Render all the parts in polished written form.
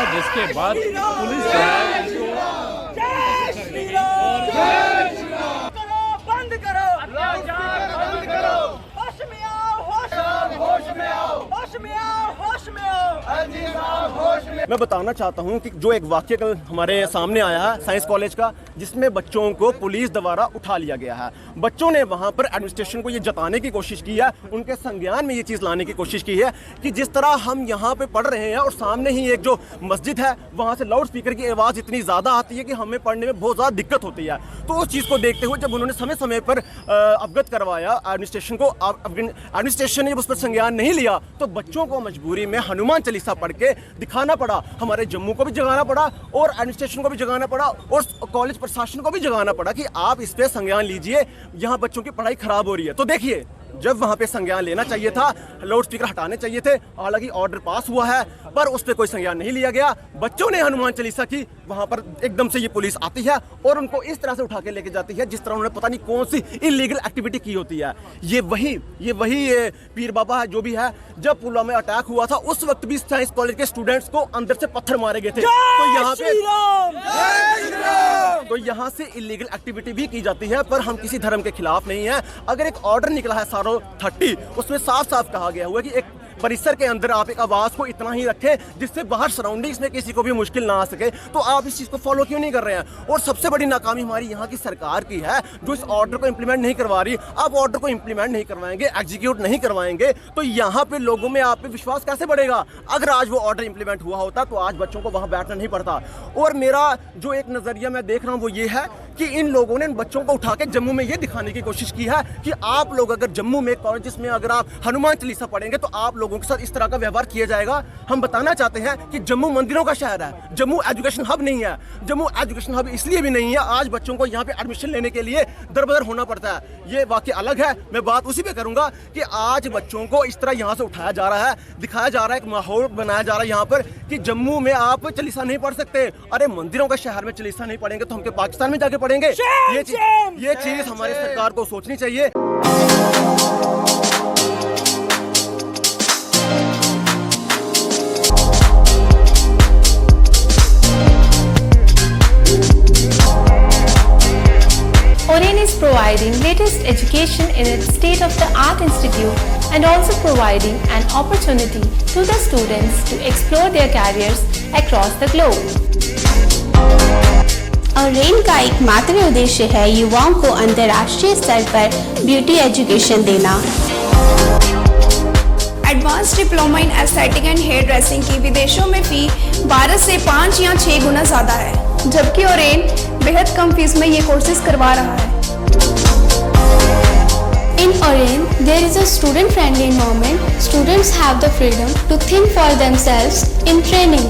जिसके बाद पुलिस जो है बंद करो, बंद करो, होश में आओ, होश में आओ, होश में आओ, होश में आओ, होश में। मैं बताना चाहता हूं कि जो एक वाक्य कल हमारे सामने आया है साइंस कॉलेज का, जिसमें बच्चों को पुलिस द्वारा उठा लिया गया है। बच्चों ने वहां पर एडमिनिस्ट्रेशन को ये जताने की कोशिश की है, उनके संज्ञान में ये चीज़ लाने की कोशिश की है कि जिस तरह हम यहाँ पे पढ़ रहे हैं और सामने ही एक जो मस्जिद है वहाँ से लाउड स्पीकर की आवाज़ इतनी ज़्यादा आती है कि हमें पढ़ने में बहुत ज़्यादा दिक्कत होती है। तो उस चीज़ को देखते हुए जब उन्होंने समय समय पर अवगत करवाया एडमिनिस्ट्रेशन को, एडमिनिस्ट्रेशन ने जब उस पर संज्ञान नहीं लिया तो बच्चों को मजबूरी में हनुमान चालीसा पढ़ के दिखाना पड़ा। हमारे जम्मू को भी जगाना पड़ा और एडमिनिस्ट्रेशन को भी जगाना पड़ा और कॉलेज प्रशासन को भी जगाना पड़ा कि आप इस पे संज्ञान लीजिए, यहाँ बच्चों की पढ़ाई खराब हो रही है। तो देखिए, जब वहाँ पे संज्ञान लेना चाहिए था, लाउड स्पीकर हटाने चाहिए थे, हालांकि ऑर्डर पास हुआ है पर उस पर कोई संज्ञान नहीं लिया गया। बच्चों ने हनुमान चालीसा की, वहाँ पर एकदम से ये पुलिस आती है और उनको इस तरह से उठा के लेके जाती है जिस तरह उन्होंने पता नहीं कौन सी इलीगल एक्टिविटी की होती है। ये वही पीर बाबा है जो भी है। जब पुलवामा में अटैक हुआ था उस वक्त भी साइंस कॉलेज के स्टूडेंट्स को अंदर से पत्थर मारे गए थे। तो यहाँ से इलीगल एक्टिविटी भी की जाती है, पर हम किसी धर्म के खिलाफ नहीं है। अगर एक ऑर्डर निकला है सारो 30, उसमें साफ साफ कहा गया हुआ है कि एक परिसर के अंदर आप एक आवाज को इतना ही रखें जिससे बाहर सराउंडिंग्स में किसी को भी मुश्किल ना आ सके, तो आप इस चीज को फॉलो क्यों नहीं कर रहे हैं? और सबसे बड़ी नाकामी हमारी यहाँ की सरकार की है जो इस ऑर्डर को इंप्लीमेंट नहीं करवा रही। आप ऑर्डर को इंप्लीमेंट नहीं करवाएंगे, एग्जीक्यूट नहीं करवाएंगे तो यहाँ पे लोगों में आप पे विश्वास कैसे बढ़ेगा? अगर आज वो ऑर्डर इंप्लीमेंट हुआ होता तो आज बच्चों को वहाँ बैठना नहीं पड़ता। और मेरा जो एक नजरिया मैं देख रहा हूँ वो ये है कि इन लोगों ने इन बच्चों को उठा के जम्मू में ये दिखाने की कोशिश की है कि आप लोग अगर जम्मू में कॉलेजेस में अगर आप हनुमान चालीसा पढ़ेंगे तो आप लोगों के साथ इस तरह का व्यवहार किया जाएगा। हम बताना चाहते हैं कि जम्मू मंदिरों का शहर है, जम्मू एजुकेशन हब नहीं है। जम्मू एजुकेशन हब इसलिए भी नहीं है, आज बच्चों को यहाँ पे एडमिशन लेने के लिए दर बदर होना पड़ता है। ये वाकई अलग है, मैं बात उसी पे करूंगा कि आज बच्चों को इस तरह यहाँ से उठाया जा रहा है, दिखाया जा रहा है, एक माहौल बनाया जा रहा है यहाँ पर कि जम्मू में आप चालीसा नहीं पढ़ सकते। अरे मंदिरों का शहर में चालीसा नहीं पढ़ेंगे तो हम के पाकिस्तान में जाके पढ़ेंगे? ये चीज हमारी सरकार को सोचनी चाहिए। Oren is providing latest education in its state-of-the-art institute and also providing an opportunity to the students to explore their careers across the globe. Orane का एकमात्र उद्देश्य है युवाओं को अंतर्राष्ट्रीय स्तर पर ब्यूटी एजुकेशन देना। Advance diploma in aesthetic and hair dressing की विदेशों में फी 12 से 5 या 6 गुना ज्यादा है, जबकि ओरेन बेहद कम फीस में ये कोर्सेज करवा रहा है। In Oren, there is a student-friendly environment. Students have the freedom to think for themselves in training.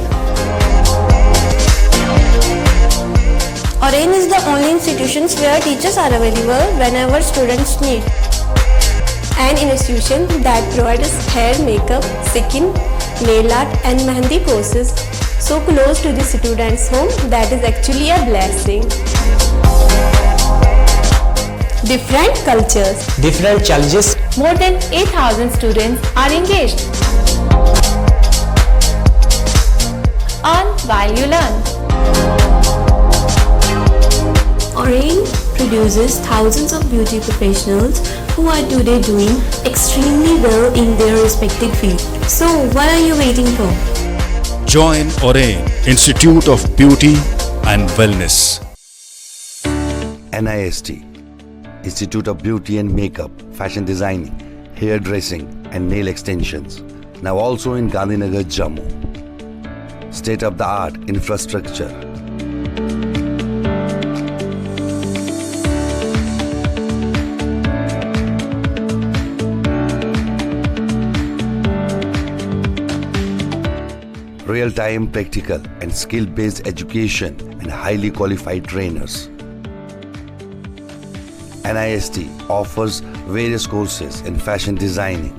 Oren is the only institution where teachers are available whenever students need. An institution that provides hair, makeup, skin, nail art and mehendi courses so close to the students' home that is actually a blessing. Different cultures, different challenges. More than 8,000 students are engaged. Earn while you learn. Oren produces thousands of beauty professionals who are today doing extremely well in their respective field. So what are you waiting for? Join Oren Institute of Beauty and Wellness. NIST, Institute of Beauty and Makeup, Fashion Designing, Hair Dressing and Nail Extensions. Now also in Gandhinagar, Jammu. State-of-the-art infrastructure. Real-time practical and skill-based education and highly qualified trainers. NIST offers various courses in fashion designing,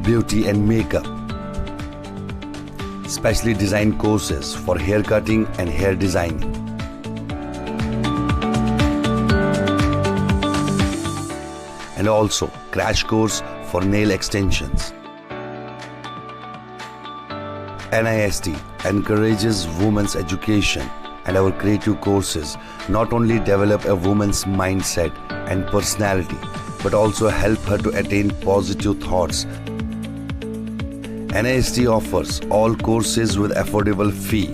beauty and makeup, specially designed courses for hair cutting and hair designing. and also crash course for nail extensions. NIST encourages women's education, and our creative courses not only develop a woman's mindset and personality but also help her to attain positive thoughts. NIST offers all courses with affordable fee.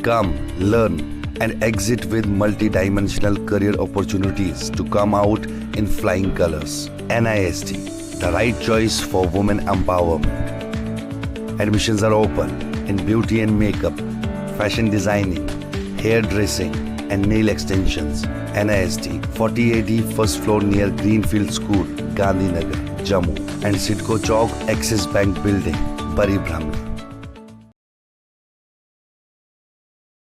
Come, learn and exit with multi-dimensional career opportunities to come out in flying colors. NIST, the right choice for women empowerment. Admissions are open in beauty and makeup, fashion designing, hairdressing and nail extensions. NIST, 40AD first floor near Greenfield School, Gandhinagar, Jammu, and Sidco Chowk, Axis Bank Building, Bari Brahman.